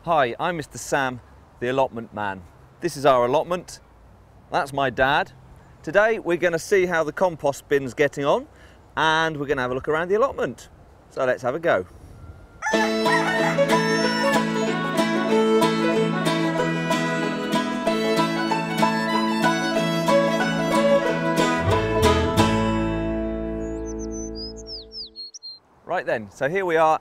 Hi, I'm Mr. Sam, the allotment man. This is our allotment. That's my dad. Today we're going to see how the compost bin's getting on and we're going to have a look around the allotment. So let's have a go. Right then, so here we are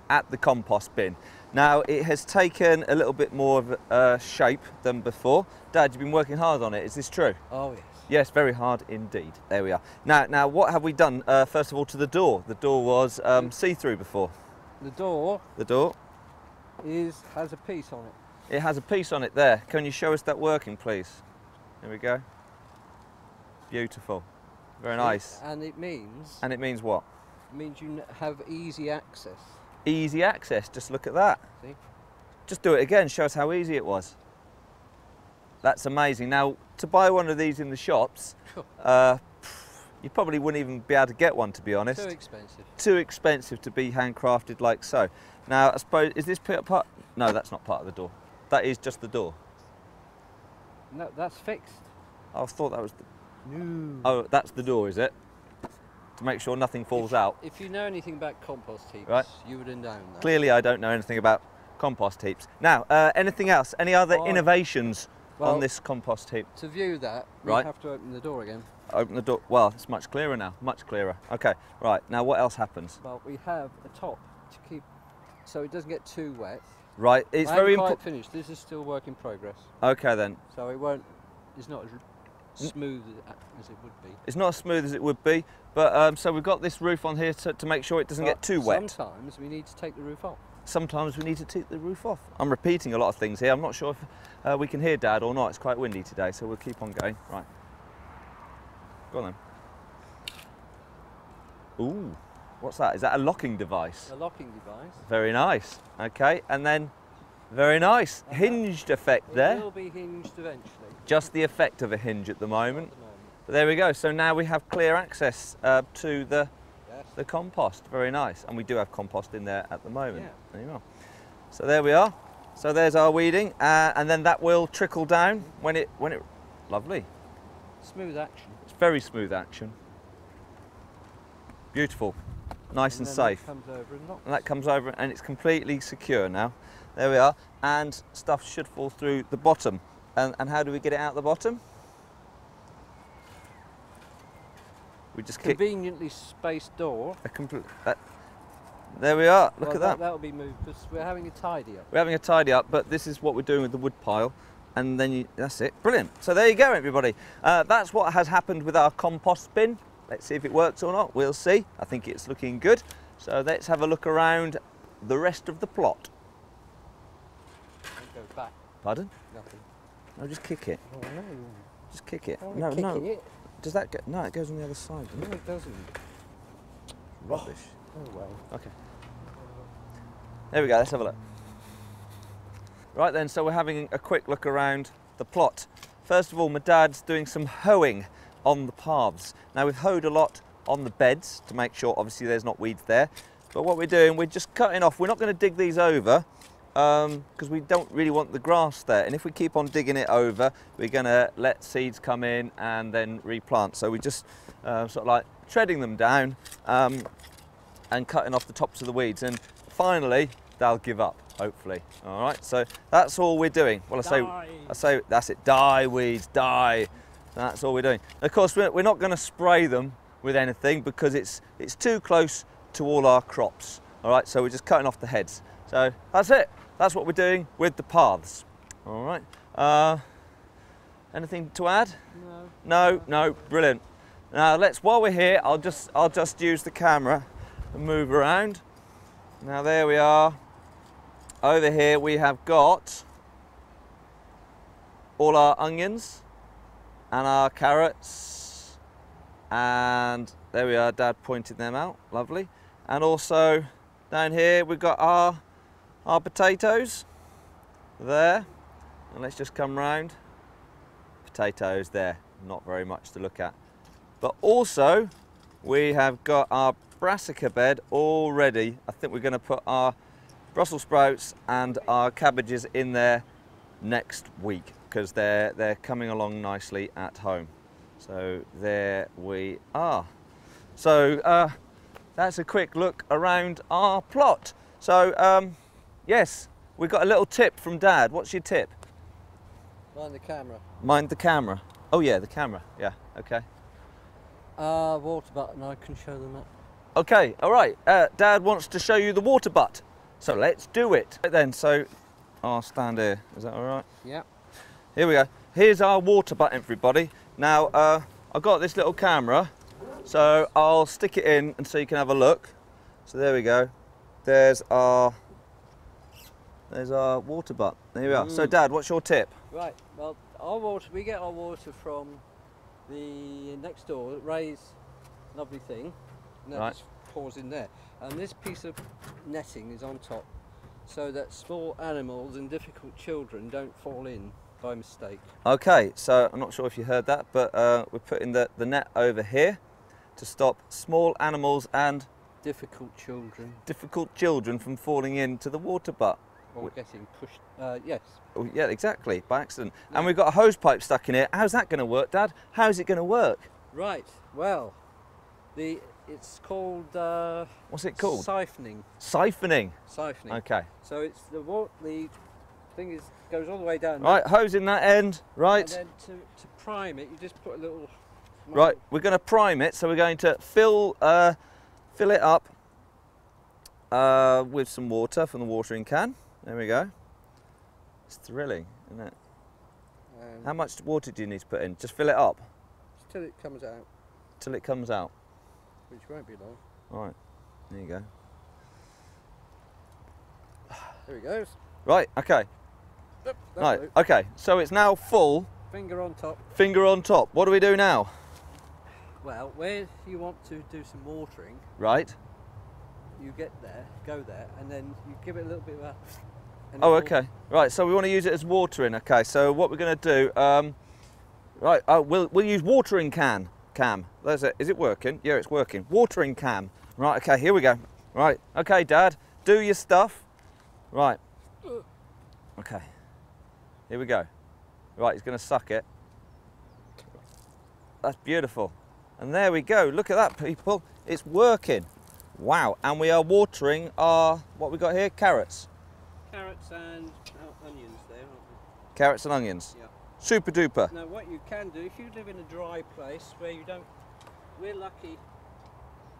at the compost bin. Now it has taken a little bit more of a shape than before. Dad, you've been working hard on it, is this true? Oh yes. Yes, very hard indeed. There we are. Now what have we done first of all to the door? The door was see-through before. The door has a piece on it. It has a piece on it there. Can you show us that working, please? There we go. Beautiful. Very nice. And it means... And it means what? It means you have easy access. Easy access, just look at that. See? Just do it again, show us how easy it was. That's amazing. Now, to buy one of these in the shops, you probably wouldn't even be able to get one, to be honest. Too expensive. Too expensive to be handcrafted like so. Now, I suppose, is this part? No, that's not part of the door. That is just the door. No, that's fixed. I thought that was the... No. Oh, that's the door, is it? To make sure nothing falls out. If you know anything about compost heaps, right, you would have known that. Clearly I don't know anything about compost heaps. Now, anything else? Any other innovations on this compost heap? To view that, we have to open the door again. Open the door. Well, it's much clearer now, much clearer. Okay, right, now what else happens? Well, we have a top to keep, so it doesn't get too wet. Right, it's very important. Quite finished, this is still work in progress. Okay then. So it won't, it's not as smooth as it would be. It's not as smooth as it would be, but so we've got this roof on here to make sure it doesn't get too wet. Sometimes we need to take the roof off. Sometimes we need to take the roof off. I'm repeating a lot of things here. I'm not sure if we can hear Dad or not. It's quite windy today, so we'll keep on going. Right. Go on then. Ooh, what's that? Is that a locking device? A locking device. Very nice. Okay, and then very nice. Hinged effect there. It will be hinged eventually. Just the effect of a hinge at the moment. But there we go. So now we have clear access to the compost. Very nice. And we do have compost in there at the moment. Yeah. There you are. So there we are. So there's our weeding, and then that will trickle down when it. Lovely. Smooth action. It's very smooth action. Beautiful. Nice and safe. That comes over and locks. And that comes over, and it's completely secure now. There we are. And stuff should fall through the bottom. And how do we get it out the bottom? We just conveniently spaced door. There we are. Look at that. That'll be moved because we're having a tidy up. We're having a tidy up, but this is what we're doing with the wood pile, and then that's it. Brilliant. So there you go, everybody. That's what has happened with our compost bin. Let's see if it works or not. We'll see. I think it's looking good. So let's have a look around the rest of the plot. Don't go back. Pardon? Nothing. No, just kick it. Oh no. Just kick it. Oh, No. it. Does that go? No, it goes on the other side. No, it doesn't. Rubbish. Oh well. Okay. There we go, let's have a look. Right then, so we're having a quick look around the plot. First of all, my dad's doing some hoeing on the paths. Now we've hoed a lot on the beds to make sure obviously there's not weeds there. But what we're doing, we're just cutting off. We're not going to dig these over because we don't really want the grass there. And if we keep on digging it over, we're going to let seeds come in and then replant. So we just sort of like treading them down and cutting off the tops of the weeds. And finally, they'll give up, hopefully. All right, so that's all we're doing. Well, I say that's it, die weeds, die. That's all we're doing. And of course, we're not going to spray them with anything because it's too close to all our crops. All right, so we're just cutting off the heads. So that's it. That's what we're doing with the paths. All right. Anything to add? No. No. Brilliant. Now while we're here, I'll just use the camera and move around. Now there we are. Over here we have got all our onions and our carrots, and there we are. Dad pointed them out. Lovely. And also down here we've got our potatoes there, and let's just come round. Potatoes there, not very much to look at. But also we have got our brassica bed all ready. I think we're going to put our Brussels sprouts and our cabbages in there next week because they're coming along nicely at home. So there we are. So that's a quick look around our plot. So yes, we've got a little tip from Dad. What's your tip? Mind the camera. Mind the camera. Oh yeah, the camera. Yeah, okay. Water button, I can show them that. Okay, all right. Dad wants to show you the water butt. So let's do it. Right then, so I'll stand here. Is that all right? Yeah. Here we go. Here's our water butt, everybody. Now, I've got this little camera, so I'll stick it in and so you can have a look. So there we go. There's our water butt. There we are. So Dad, what's your tip? Right, well, our water, we get our water from the next door. Ray's lovely thing. And that Right. just pours in there. And this piece of netting is on top so that small animals and difficult children don't fall in by mistake. Okay, so I'm not sure if you heard that, but we're putting the net over here to stop small animals and Difficult children from falling into the water butt. or getting pushed. Yes. Oh, yeah, exactly, by accident. Yeah. And we've got a hose pipe stuck in here. How's that going to work, Dad? How's it going to work? Right. Well, it's called. What's it called? Siphoning. Siphoning. Siphoning. Okay. So it's the thing goes all the way down. Right, hose in that end. Right. And then to prime it, you just put a little. Right, we're going to prime it, so we're going to fill it up with some water from the watering can. There we go. It's thrilling, isn't it? How much water do you need to put in? Just fill it up? Till it comes out. Till it comes out. Which won't be long. Right, there you go. There he goes. Right, okay. Yep, Right, it. okay, so it's now full. Finger on top. Finger on top. What do we do now? Well, where you want to do some watering, Right. you go there, and then you give it a little bit of a. Oh, okay. Right, so we want to use it as watering. Okay, so what we're going to do, right, we'll use watering cam. That's it. Is it working? Yeah, it's working. Watering cam. Right, okay, here we go. Right, okay, Dad, do your stuff. Right. Okay. Here we go. Right, he's going to suck it. That's beautiful. And there we go. Look at that, people. It's working. Wow. And we are watering our, what we got here? Carrots. Carrots and onions there, aren't they? Carrots and onions. Yeah. Super duper. Now, what you can do, if you live in a dry place where you don't, we're lucky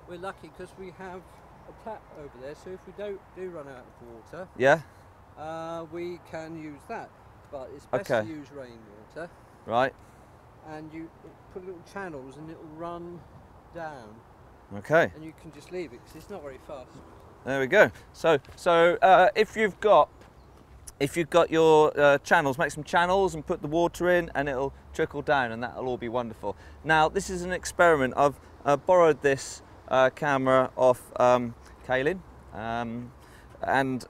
because we have a tap over there. So if we do run out of water, Yeah. we can use that. But it's best to use rainwater. Right. And you put little channels and it'll run down. Okay. And you can just leave it because it's not very fast. There we go. So if you've got your channels, make some channels and put the water in, and it'll trickle down, and that'll all be wonderful. Now this is an experiment. I've borrowed this camera off Kaylin, and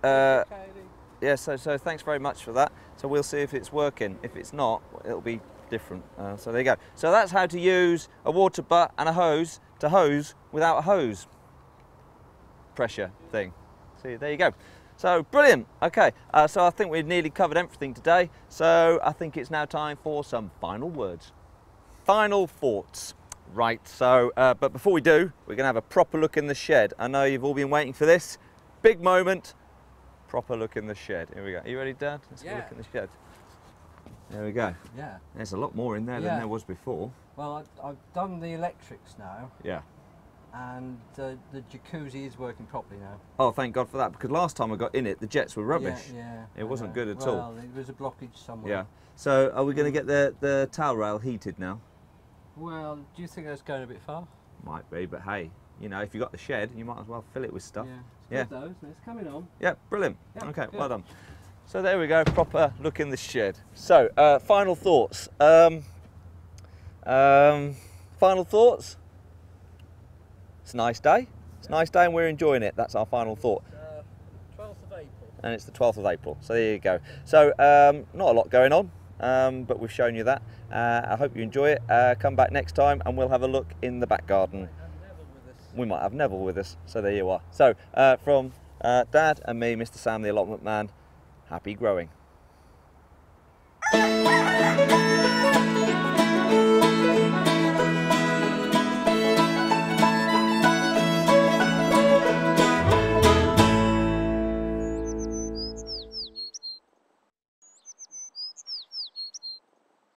yeah. So thanks very much for that. So we'll see if it's working. If it's not, it'll be different. So there you go. So that's how to use a water butt and a hose to hose without a hose pressure thing. See, there you go. So brilliant. Okay, so I think we've nearly covered everything today. So I think it's now time for some final words. Final thoughts. Right, so, but before we do, we're going to have a proper look in the shed. I know you've all been waiting for this. Big moment. Proper look in the shed. Here we go. Are you ready, Dad? Let's have a look in the shed. There we go. Yeah. There's a lot more in there than there was before. Well, I've done the electrics now. Yeah. And the jacuzzi is working properly now. Oh, thank God for that, because last time I got in it, the jets were rubbish. Yeah. It wasn't good at all. all. Well, there was a blockage somewhere. Yeah. So are we going to get the towel rail heated now? Well, do you think that's going a bit far? Might be, but hey, you know, if you've got the shed, you might as well fill it with stuff. Yeah. It's good though, isn't it? It's coming on. Yeah, brilliant. Yeah, okay, good. well done. So there we go, proper look in the shed. So, final thoughts. Final thoughts? It's a nice day. It's a nice day and we're enjoying it. That's our final thought. 12th of April. And it's the 12th of April. So there you go. So not a lot going on, but we've shown you that. I hope you enjoy it. Come back next time and we'll have a look in the back garden. We might have Neville with us. We might have Neville with us. So there you are. So from Dad and me, Mr. Sam, the allotment man, happy growing.